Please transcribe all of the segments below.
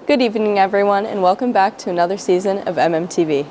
Good evening, everyone, and welcome back to another season of MMTV.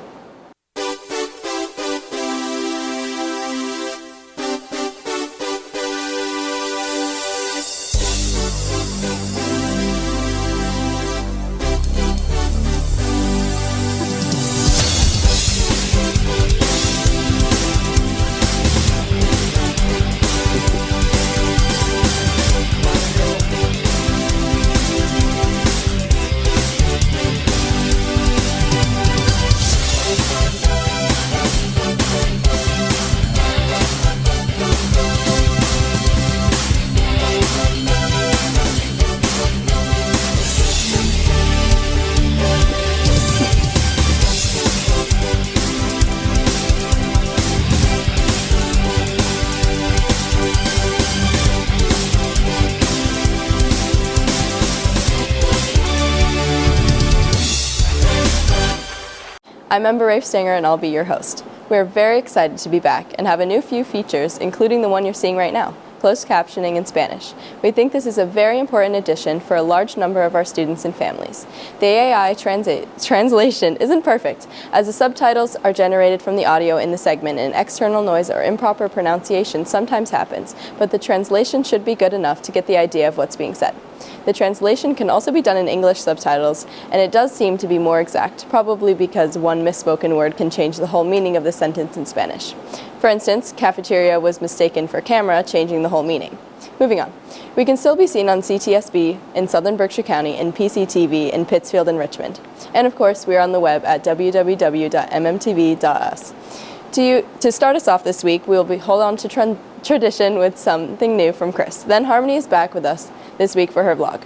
I'm Ember Rafe Stanger and I'll be your host. We're very excited to be back and have a new few features, including the one you're seeing right now, closed captioning in Spanish. We think this is a very important addition for a large number of our students and families. The AI translation isn't perfect, as the subtitles are generated from the audio in the segment and external noise or improper pronunciation sometimes happens, but the translation should be good enough to get the idea of what's being said. The translation can also be done in English subtitles, and it does seem to be more exact, probably because one misspoken word can change the whole meaning of the sentence in Spanish. For instance, cafeteria was mistaken for camera, changing the whole meaning. Moving on. We can still be seen on CTSB in Southern Berkshire County and PCTV in Pittsfield and Richmond. And of course, we are on the web at www.mmtv.us. To start us off this week, we will hold on to tradition with something new from Chris. Then Harmony is back with us this week for her vlog.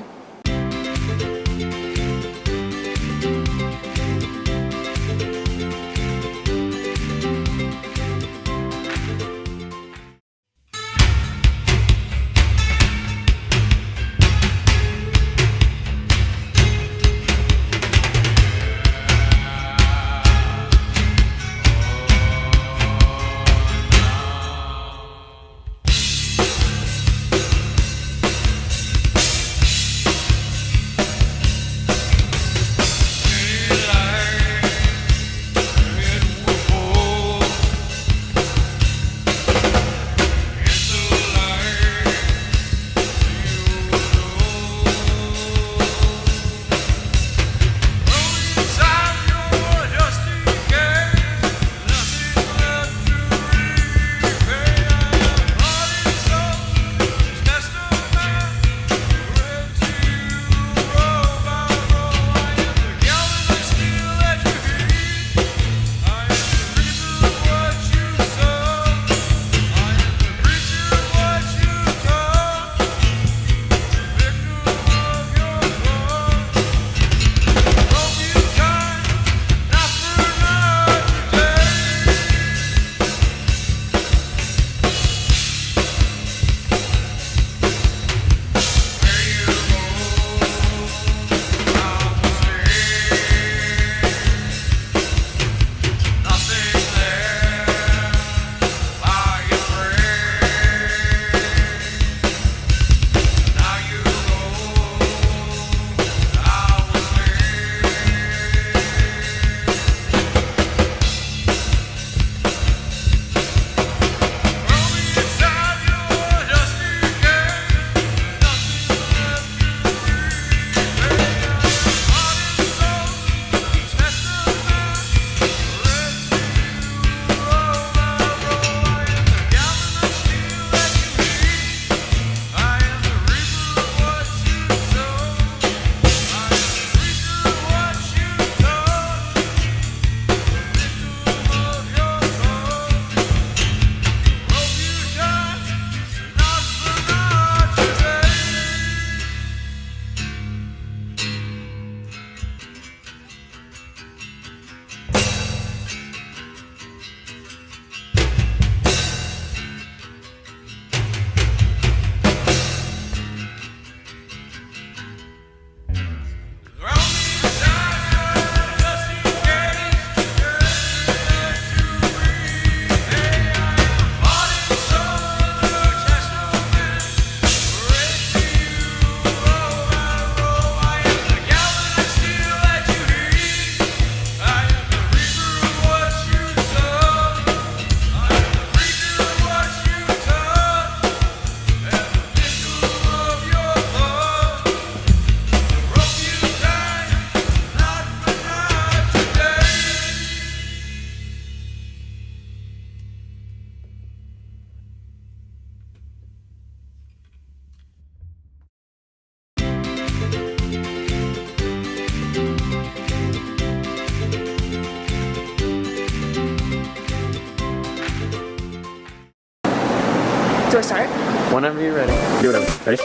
Do I start? Whenever you're ready. Do whatever. Ready?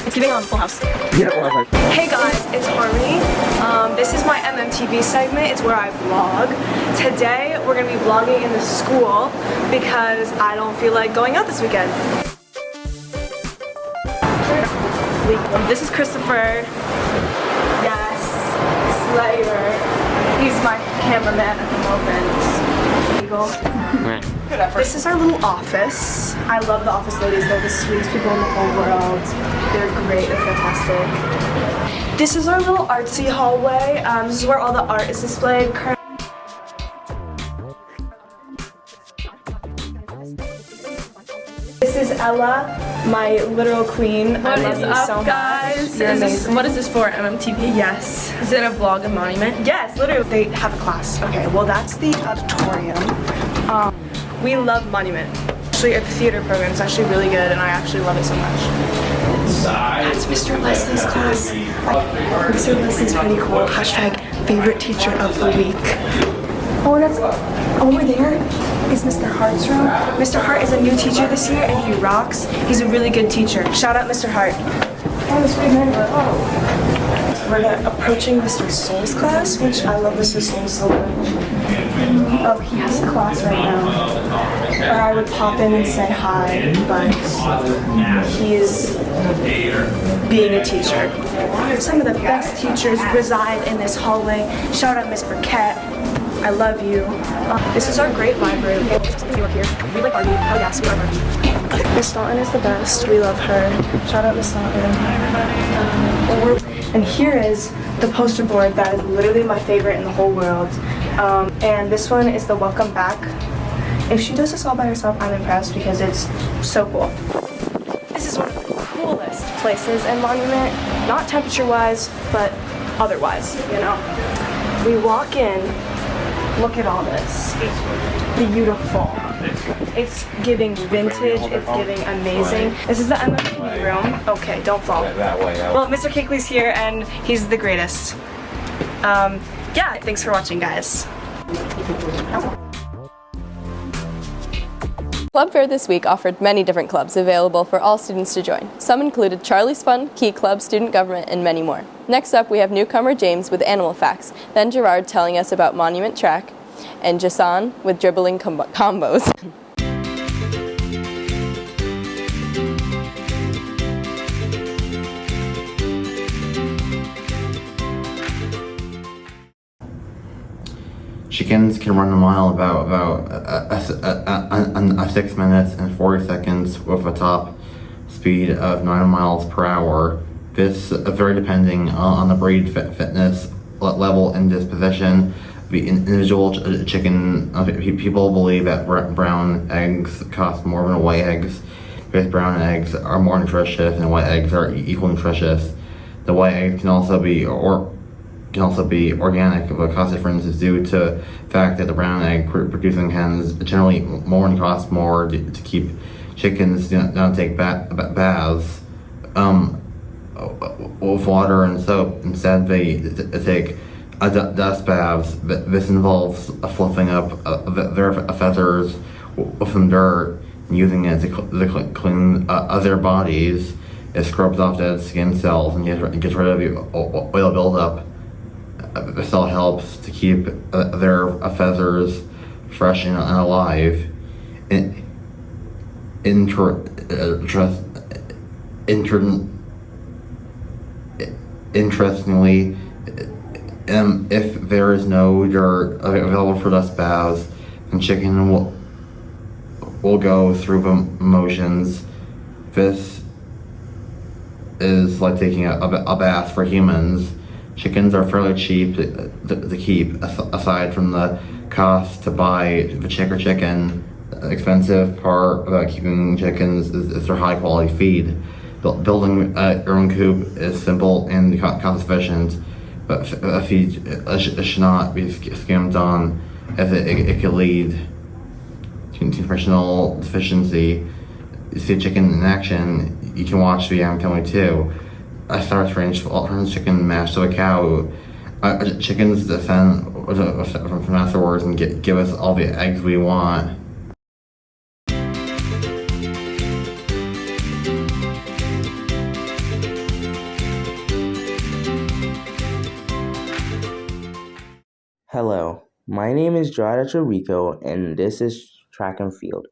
It's giving on Full House. Yeah, well, Hey guys, it's Harmony. This is my MMTV segment. It's where I vlog. Today we're gonna be vlogging in the school because I don't feel like going out this weekend. This is Christopher. Yes, Slayer. He's my cameraman at the moment. This is our little office. I love the office ladies. They're the sweetest people in the whole world. They're great. They're fantastic. This is our little artsy hallway. This is where all the art is displayed. This is Ella, my literal queen. What I love is you up, so guys? much. You're amazing. What is this for, MMTV? Yes. Is it a vlog and monument? Yes, literally. They have a class. Okay, well that's the auditorium. We love Monument. Actually, a theater program. It's actually really good, and I actually love it so much. That's Mr. Leslie's class. Mr. Leslie's pretty cool. Hashtag favorite teacher of the week. Oh, and that's over there is Mr. Hart's room. Mr. Hart is a new teacher this year, and he rocks. He's a really good teacher. Shout out Mr. Hart. We're approaching Mr. Soul's class, which I love Mr. Soul so much. Oh, he has a class right now. Or I would pop in and say hi, but he is being a teacher. Some of the best teachers reside in this hallway. Shout out Miss Burkett. I love you. This is our great library. Something you here. We like Barbie. Oh yes, we love her. Miss Staunton is the best. We love her. Shout out Miss Staunton. And here is the poster board that is literally my favorite in the whole world. And this one is the welcome back. If she does this all by herself, I'm impressed because it's so cool. This is one of the coolest places in Monument. Not temperature-wise, but otherwise, you know. We walk in. Look at all this. Beautiful. It's giving vintage, it's giving amazing. This is the MMTV room. Okay, don't fall. Well, Mr. Cakeley's here and he's the greatest. Yeah, thanks for watching, guys. Club Fair this week offered many different clubs available for all students to join. Some included Charlie's Fun, Key Club, Student Government, and many more. Next up, we have newcomer James with Animal Facts, then Gerard telling us about Monument Track, and Jason with dribbling combos. Chickens can run a mile about 6 minutes and 40 seconds with a top speed of 9 miles per hour. This is very depending on the breed, fitness level, and disposition. The individual chicken, people believe that brown eggs cost more than white eggs because brown eggs are more nutritious and white eggs are equally nutritious. The white eggs can also be organic, but cost difference is due to the fact that the brown egg producing hens generally more and cost more to keep chickens don't take baths with water and soap. Instead, they take dust baths. This involves fluffing up their feathers with some dirt and using it to clean their bodies. It scrubs off dead skin cells and gets rid of the oil buildup. This all helps to keep their feathers fresh and alive. Interestingly, if there is no dirt available for dust baths, then chicken will go through the motions. This is like taking a bath for humans. Chickens are fairly cheap to keep, aside from the cost to buy the chicken. The expensive part about keeping chickens is their high quality feed. Building your own coop is simple and cost efficient, but a feed should not be skimmed on, as it could lead to nutritional deficiency. You see a chicken in action, you can watch the Family 2. A starch range turns chicken mash to a cow. Chickens defend from afterwards and give us all the eggs we want. Hello, my name is Jada Chirico, and this is track and field.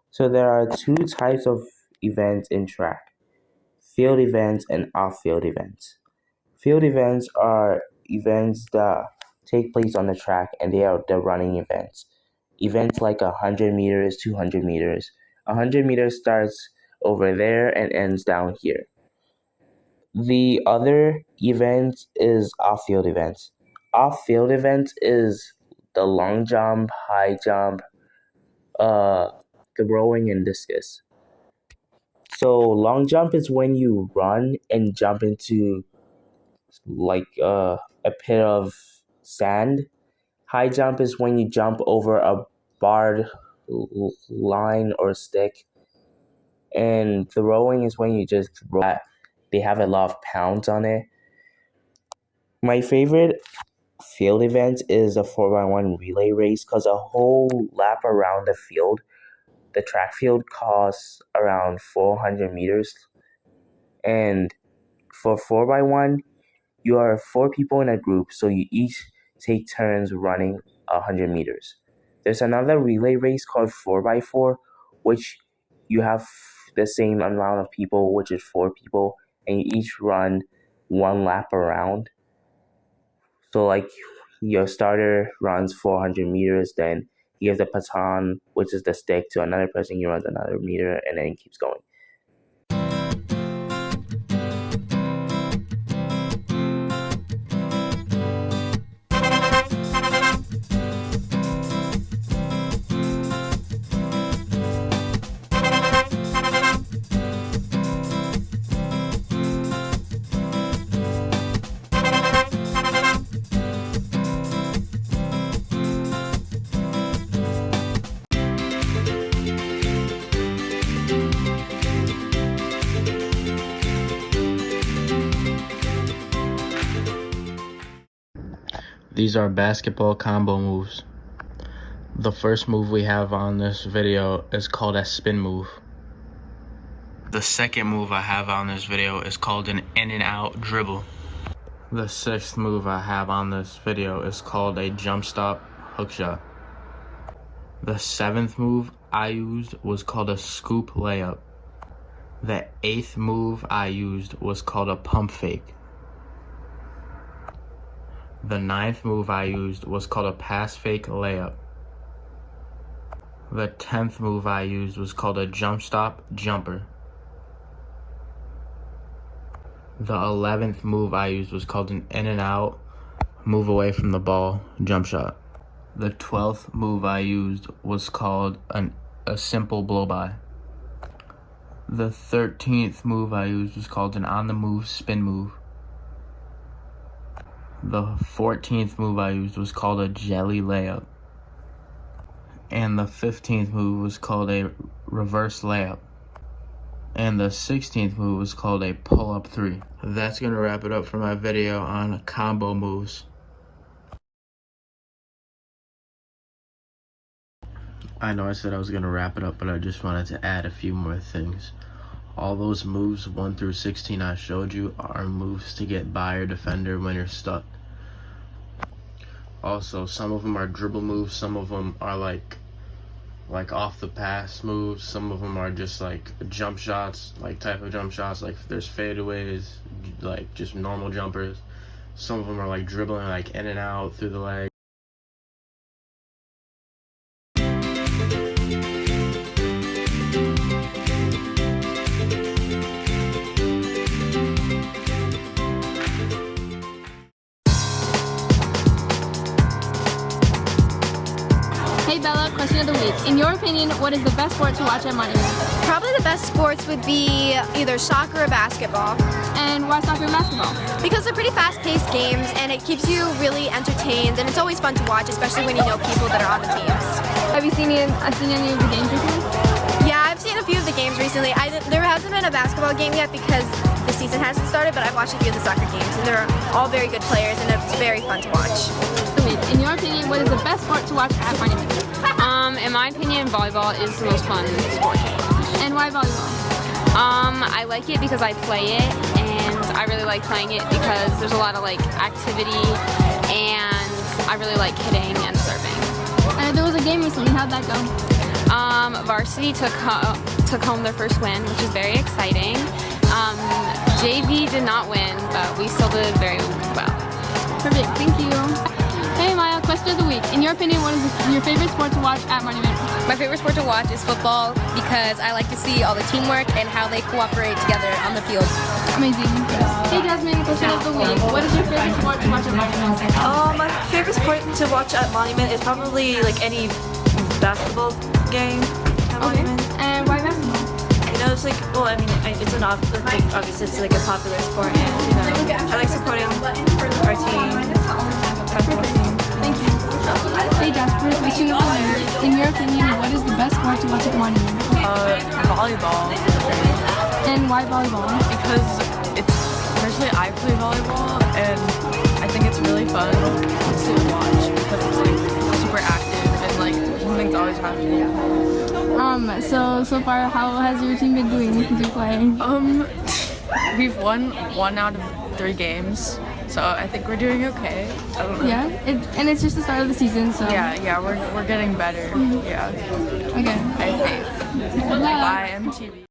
So there are two types of events in track: field events and off-field events. Field events are events that take place on the track, and they are the running events. Events like 100 meters, 200 meters. 100 meters starts over there and ends down here. The other event is off-field events. Off-field events is the long jump, high jump, the rowing, and discus. So long jump is when you run and jump into like a pit of sand. High jump is when you jump over a barred line or stick. And the rowing is when you just row. They have a lot of pounds on it. My favorite field event is a 4x1 relay race because a whole lap around the field, the track field, costs around 400 meters. And for 4x1, you are 4 people in a group, so you each take turns running 100 meters. There's another relay race called 4x4, which you have the same amount of people, which is 4 people, and you each run 1 lap around. So like your starter runs 400 meters, then he gives the baton, which is the stick, to another person, he runs another meter, and then he keeps going. These are basketball combo moves. The first move we have on this video is called a spin move. The second move I have on this video is called an in and out dribble. The sixth move I have on this video is called a jump stop hook shot. The seventh move I used was called a scoop layup. The eighth move I used was called a pump fake. The ninth move I used was called a pass fake layup. The 10th move I used was called a jump stop jumper. The 11th move I used was called an in and out, move away from the ball, jump shot. The 12th move I used was called a simple blow by. The 13th move I used was called an on the move spin move. The 14th move I used was called a jelly layup. And the 15th move was called a reverse layup. And the 16th move was called a pull-up 3. That's going to wrap it up for my video on combo moves. I know I said I was going to wrap it up, but I just wanted to add a few more things. All those moves 1 through 16 I showed you are moves to get by your defender when you're stuck. Also, some of them are dribble moves, some of them are like off the pass moves, some of them are just like jump shots, like type of jump shots, like there's fadeaways, like just normal jumpers. Some of them are like dribbling like in and out through the leg. Hey Bella, question of the week. In your opinion, what is the best sport to watch at Monument? Probably the best sports would be either soccer or basketball. And why soccer and basketball? Because they're pretty fast-paced games and it keeps you really entertained and it's always fun to watch, especially when you know people that are on the teams. Have you seen any of the games recently? Yeah, I've seen a few of the games recently. There hasn't been a basketball game yet because the season hasn't started, but I've watched a few of the soccer games and they're all very good players and it's very fun to watch. In your opinion, what is the best sport to watch at Monument? In my opinion, volleyball is the most fun sport. And why volleyball? I like it because I play it, and I really like playing it because there's a lot of like activity, and I really like hitting and serving. There was a game recently. How'd that go? Varsity took home their first win, which is very exciting. JV did not win, but we still did very well. Perfect. Thank you. Hey Maya, question of the week. In your opinion, what is your favorite sport to watch at Monument? My favorite sport to watch is football because I like to see all the teamwork and how they cooperate together on the field. Amazing. Hey Jasmine, question of the week. What is your favorite sport to watch at Monument? My favorite sport to watch at Monument is probably like any basketball game at Monument. And why basketball? You know, it's like, well, I mean, it's an obviously it's like a popular sport, and you know, I like supporting our team, basketball team. Thank you. Hey Jasper, question of the week. In your opinion, what is the best sport to watch at Monument? Volleyball. And why volleyball? Because personally I play volleyball, and I think it's really fun to watch because it's like super active and like something's always happening. So far, how has your team been doing since you're playing? We've won 1 out of 3 games, so I think we're doing okay. I don't know. Yeah, and it's just the start of the season, so. Yeah, we're getting better. Yeah. Okay. I have faith. Good luck. Bye, MMTV.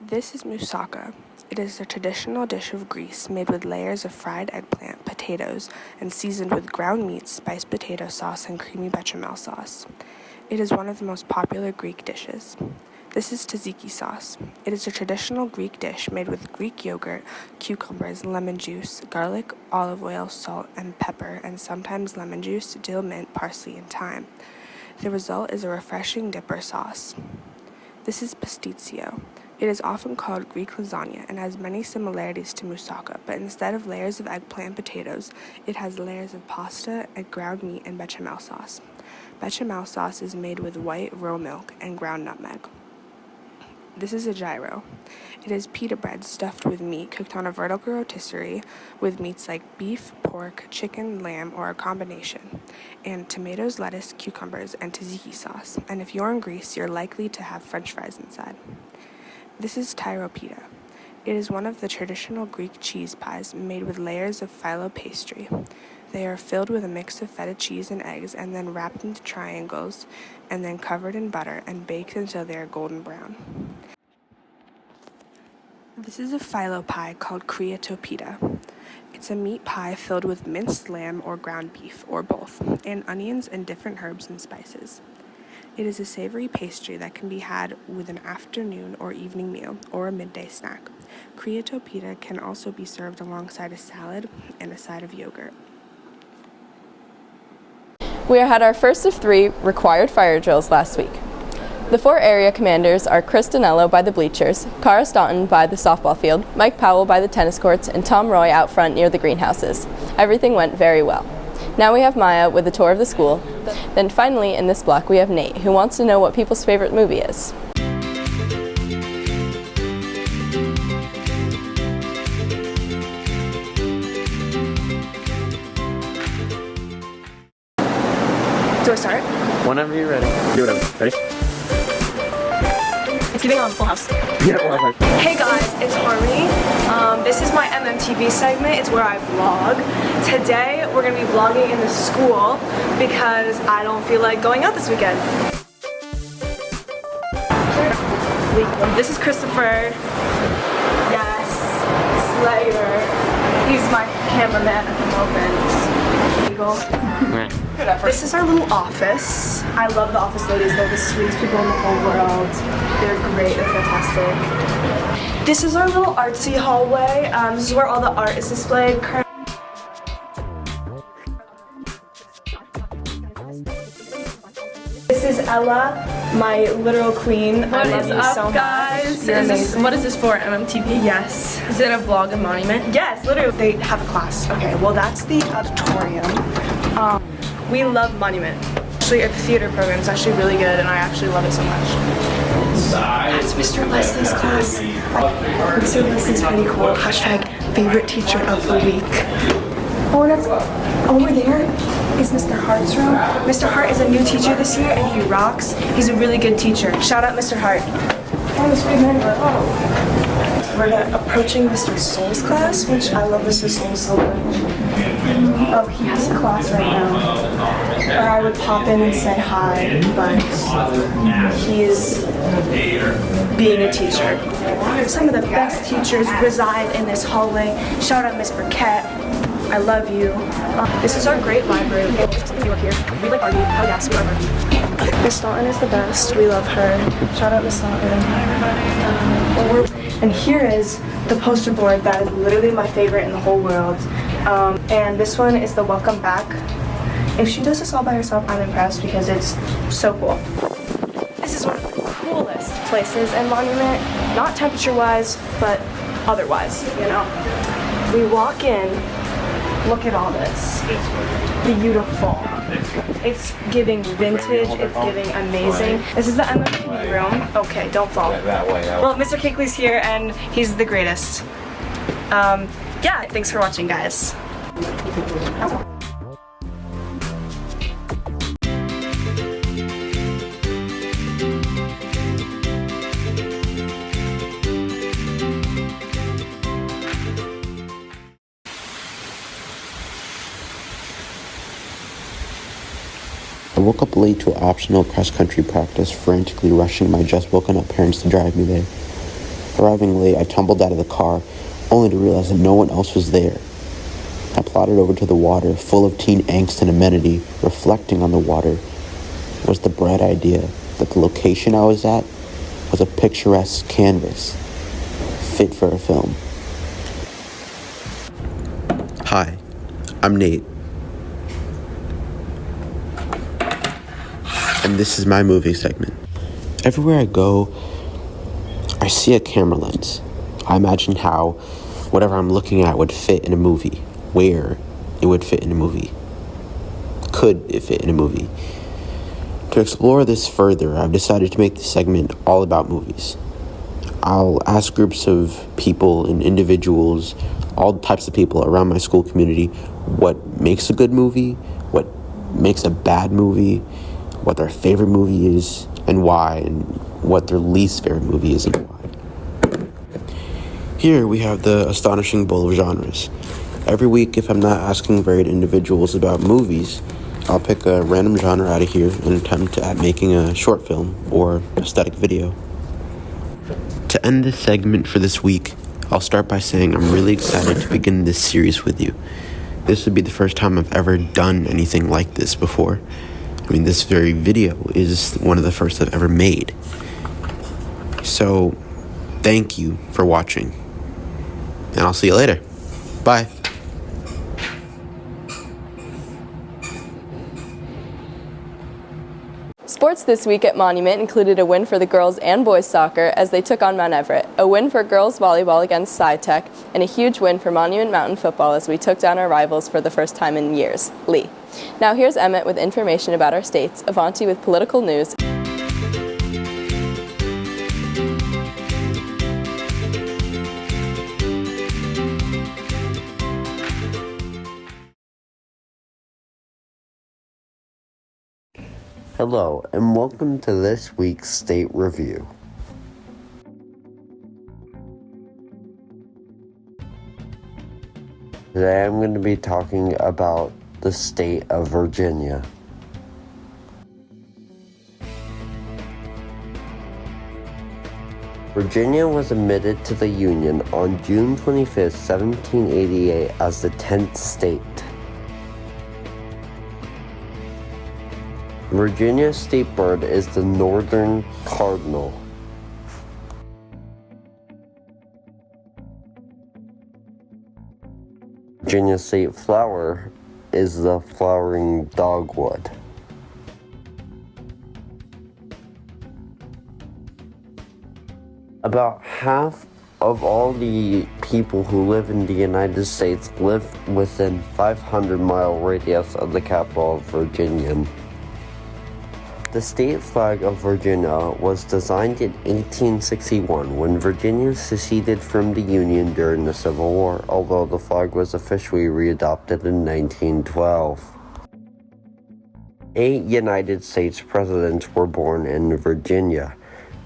This is moussaka. It is a traditional dish of Greece made with layers of fried eggplant, potatoes, and seasoned with ground meat, spiced potato sauce, and creamy bechamel sauce. It is one of the most popular Greek dishes. This is tzatziki sauce. It is a traditional Greek dish made with Greek yogurt, cucumbers, lemon juice, garlic, olive oil, salt, and pepper, and sometimes lemon juice, dill, mint, parsley, and thyme. The result is a refreshing dipper sauce. This is pastitsio. It is often called Greek lasagna and has many similarities to moussaka, but instead of layers of eggplant and potatoes, it has layers of pasta and ground meat and bechamel sauce. Bechamel sauce is made with white roe milk and ground nutmeg. This is a gyro. It is pita bread stuffed with meat cooked on a vertical rotisserie with meats like beef, pork, chicken, lamb, or a combination, and tomatoes, lettuce, cucumbers, and tzatziki sauce. And if you're in Greece, you're likely to have french fries inside. This is tyropita. It is one of the traditional Greek cheese pies made with layers of phyllo pastry. They are filled with a mix of feta cheese and eggs and then wrapped into triangles and then covered in butter and baked until they are golden brown. This is a phyllo pie called kriatopita. It's a meat pie filled with minced lamb or ground beef, or both, and onions and different herbs and spices. It is a savory pastry that can be had with an afternoon or evening meal or a midday snack. Kriatopita can also be served alongside a salad and a side of yogurt. We had our first of 3 required fire drills last week. The 4 area commanders are Chris Donello by the bleachers, Cara Staunton by the softball field, Mike Powell by the tennis courts, and Tom Roy out front near the greenhouses. Everything went very well. Now we have Maya with a tour of the school. Then finally in this block we have Nate, who wants to know what people's favorite movie is. Do I start? Whenever you're ready. Do whatever. Ready? It's giving on Full House. Yeah, well, Hey guys, it's Harmony. This is my MMTV segment. It's where I vlog. Today we're going to be vlogging in the school because I don't feel like going out this weekend. This is Christopher. Yes, Slayer. He's my cameraman at the moment. Eagle. This is our little office. I love the office ladies. They're the sweetest people in the whole world. They're great. They're fantastic. This is our little artsy hallway. This is where all the art is displayed. This is Ella, my literal queen. What I love is you up, so guys? much. What is this for, MMTV? Yes. Is it a vlog and monument? Yes, literally. They have a class. Okay, well that's the auditorium. We love Monument. Actually, our theater program is actually really good and I actually love it so much. That's Mr. Leslie's class. Mr. Leslie's pretty cool. Hashtag favorite teacher of the week. Oh, and that's over there is Mr. Hart's room. Mr. Hart is a new teacher this year and he rocks. He's a really good teacher. Shout out Mr. Hart. We're approaching Mr. Soul's class, which I love Mr. Soul so much. Oh, he has a class right now. Or I would pop in and say hi, but he's being a teacher. Some of the best teachers reside in this hallway. Shout out Miss Burkett. I love you. This is our great library. If you were here, we like argue. Hell yes, we love her. Miss Staunton is the best. We love her. Shout out Miss Staunton. And here is the poster board that is literally my favorite in the whole world. And this one is the welcome back. If she does this all by herself, I'm impressed because it's so cool. This is one of the coolest places in Monument, not temperature-wise, but otherwise, you know. We walk in, look at all this. Beautiful. It's giving vintage, it's giving amazing. This is the MMTV room. Okay, don't fall. Well, Mr. Cakeley's here and he's the greatest. Yeah, thanks for watching, guys. I woke up late to optional cross-country practice, frantically rushing my just-woken-up parents to drive me there. Arriving late, I tumbled out of the car, only to realize that no one else was there. I plodded over to the water, full of teen angst and amenity. Reflecting on the water was the bright idea that the location I was at was a picturesque canvas, fit for a film. Hi, I'm Nate. And this is my movie segment. Everywhere I go, I see a camera lens. I imagine how whatever I'm looking at would fit in a movie, where it would fit in a movie, could it fit in a movie. To explore this further, I've decided to make this segment all about movies. I'll ask groups of people and individuals, all types of people around my school community, what makes a good movie, what makes a bad movie, what their favorite movie is and why, and what their least favorite movie is and why. Here we have the astonishing bowl of genres. Every week, if I'm not asking varied individuals about movies, I'll pick a random genre out of here and attempt at making a short film or a static video. To end this segment for this week, I'll start by saying I'm really excited to begin this series with you. This would be the first time I've ever done anything like this before. I mean, this very video is one of the first I've ever made. So, thank you for watching. And I'll see you later. Bye. Sports this week at Monument included a win for the girls and boys soccer as they took on Mount Everett, a win for girls volleyball against SciTech, and a huge win for Monument Mountain football as we took down our rivals for the first time in years, Lee. Now here's Emmett with information about our states, Avanti with political news. Hello, and welcome to this week's State Review. Today I'm going to be talking about the state of Virginia. Virginia was admitted to the Union on June 25, 1788 as the 10th state. Virginia's state bird is the northern cardinal. Virginia's state flower is the flowering dogwood. About half of all the people who live in the United States live within 500-mile radius of the capital of Virginia. The state flag of Virginia was designed in 1861 when Virginia seceded from the Union during the Civil War, although the flag was officially readopted in 1912. 8 United States presidents were born in Virginia: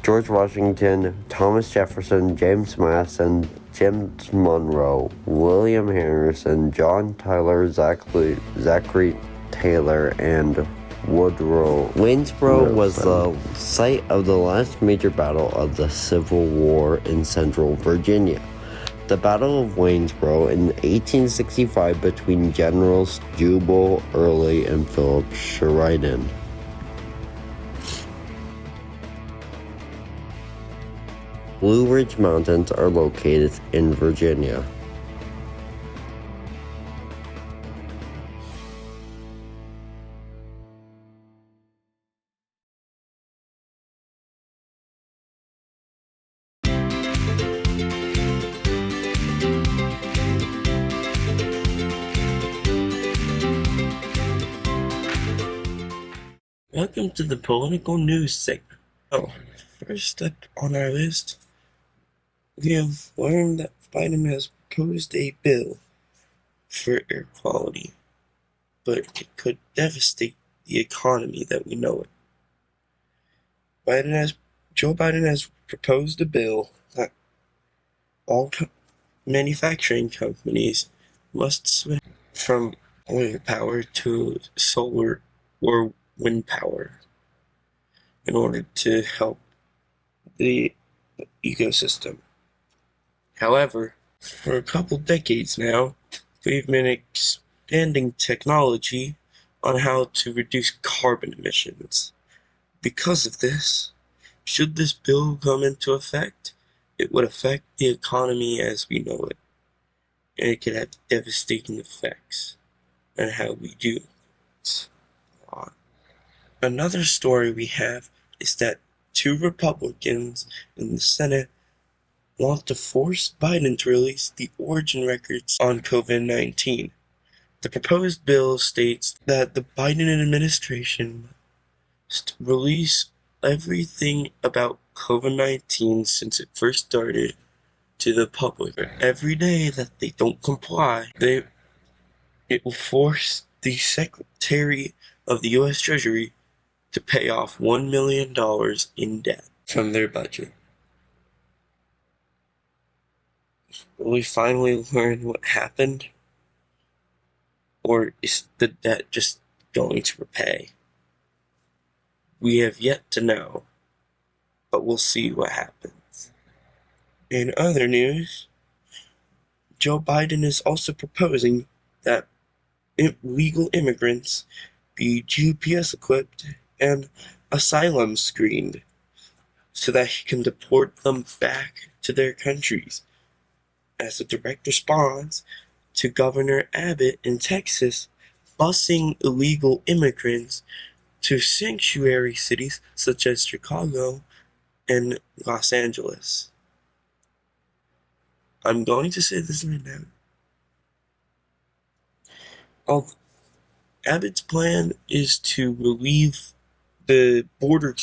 George Washington, Thomas Jefferson, James Madison, James Monroe, William Harrison, John Tyler, Zachary Taylor, and Woodrow. Waynesboro was the site of the last major battle of the Civil War in central Virginia. The Battle of Waynesboro in 1865 between Generals Jubal Early and Philip Sheridan. Blue Ridge Mountains are located in Virginia. Welcome to the political news segment. First up on our list, we have learned that Biden has proposed a bill for air quality, but it could devastate the economy that we know it. Joe Biden has proposed a bill that all manufacturing companies must switch from oil power to solar or wind power in order to help the ecosystem. However, for a couple decades now, we've been expanding technology on how to reduce carbon emissions. Because of this, should this bill come into effect, it would affect the economy as we know it, and it could have devastating effects on how we do it. Another story we have is that 2 Republicans in the Senate want to force Biden to release the origin records on COVID-19. The proposed bill states that the Biden administration must release everything about COVID-19 since it first started to the public. Every day that they don't comply, it will force the Secretary of the U.S. Treasury to pay off $1 million in debt from their budget. Will we finally learn what happened? Or is the debt just going to repay? We have yet to know, but we'll see what happens. In other news, Joe Biden is also proposing that illegal immigrants be GPS equipped and asylum screened so that he can deport them back to their countries. As a direct response to Governor Abbott in Texas busing illegal immigrants to sanctuary cities such as Chicago and Los Angeles. I'm going to say this right now. Abbott's plan is to relieve the border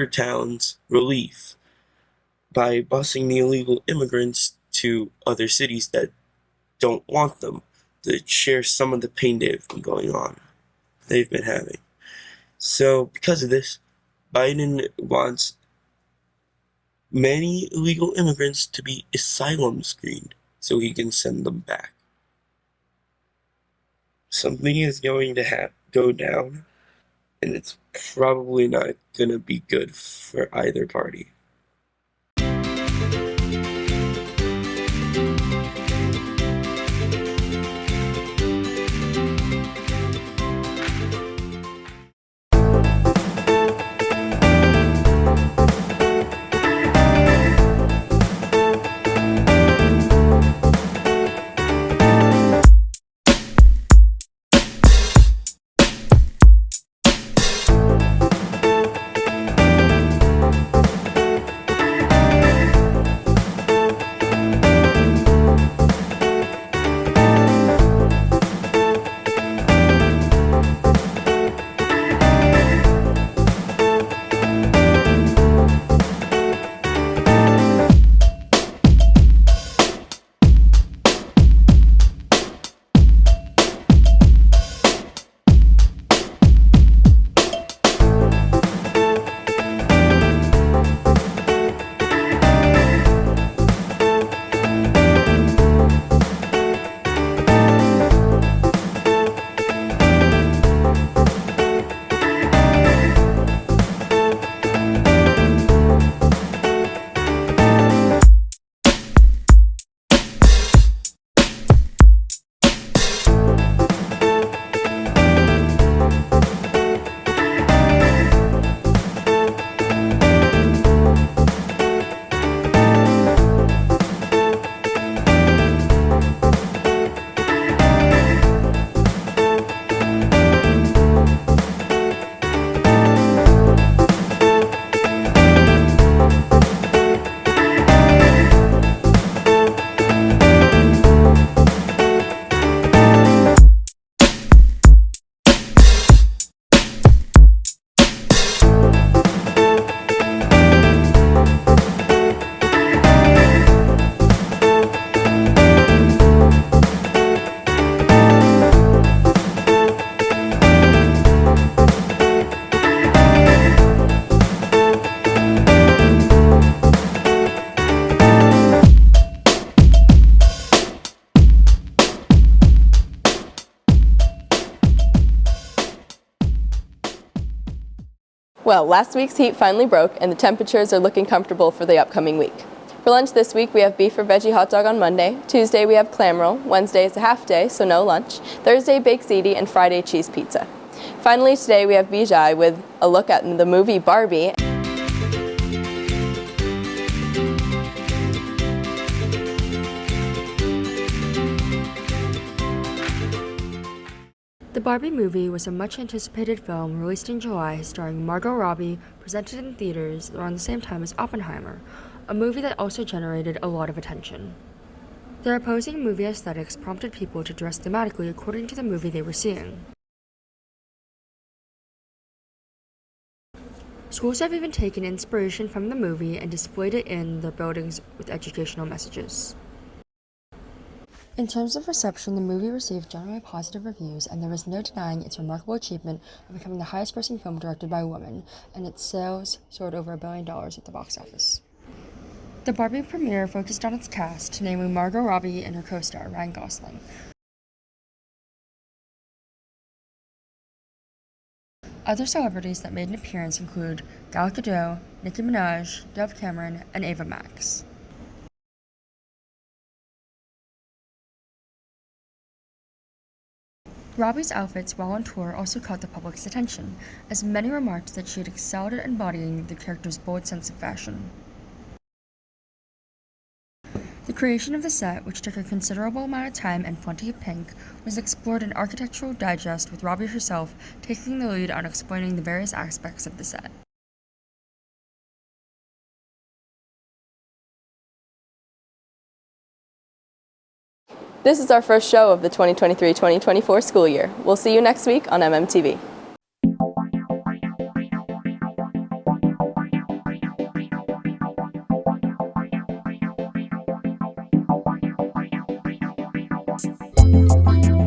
towns relief by busing the illegal immigrants to other cities that don't want them, to share some of the pain they've been having. So because of this, Biden wants many illegal immigrants to be asylum screened so he can send them back. Something is going to go down, and it's probably not going to be good for either party. Well, last week's heat finally broke and the temperatures are looking comfortable for the upcoming week. For lunch this week, we have beef or veggie hot dog on Monday. Tuesday, we have clam roll. Wednesday is a half day, so no lunch. Thursday, baked ziti, and Friday, cheese pizza. Finally, today we have Bijai with a look at the movie Barbie. The Barbie movie was a much-anticipated film released in July starring Margot Robbie, presented in theaters around the same time as Oppenheimer, a movie that also generated a lot of attention. Their opposing movie aesthetics prompted people to dress thematically according to the movie they were seeing. Schools have even taken inspiration from the movie and displayed it in their buildings with educational messages. In terms of reception, the movie received generally positive reviews, and there was no denying its remarkable achievement of becoming the highest-grossing film directed by a woman, and its sales soared over $1 billion at the box office. The Barbie premiere focused on its cast, namely Margot Robbie and her co-star, Ryan Gosling. Other celebrities that made an appearance include Gal Gadot, Nicki Minaj, Dove Cameron, and Ava Max. Robbie's outfits while on tour also caught the public's attention, as many remarked that she had excelled at embodying the character's bold sense of fashion. The creation of the set, which took a considerable amount of time and plenty of pink, was explored in Architectural Digest, with Robbie herself taking the lead on explaining the various aspects of the set. This is our first show of the 2023-2024 school year. We'll see you next week on MMTV. Thank you.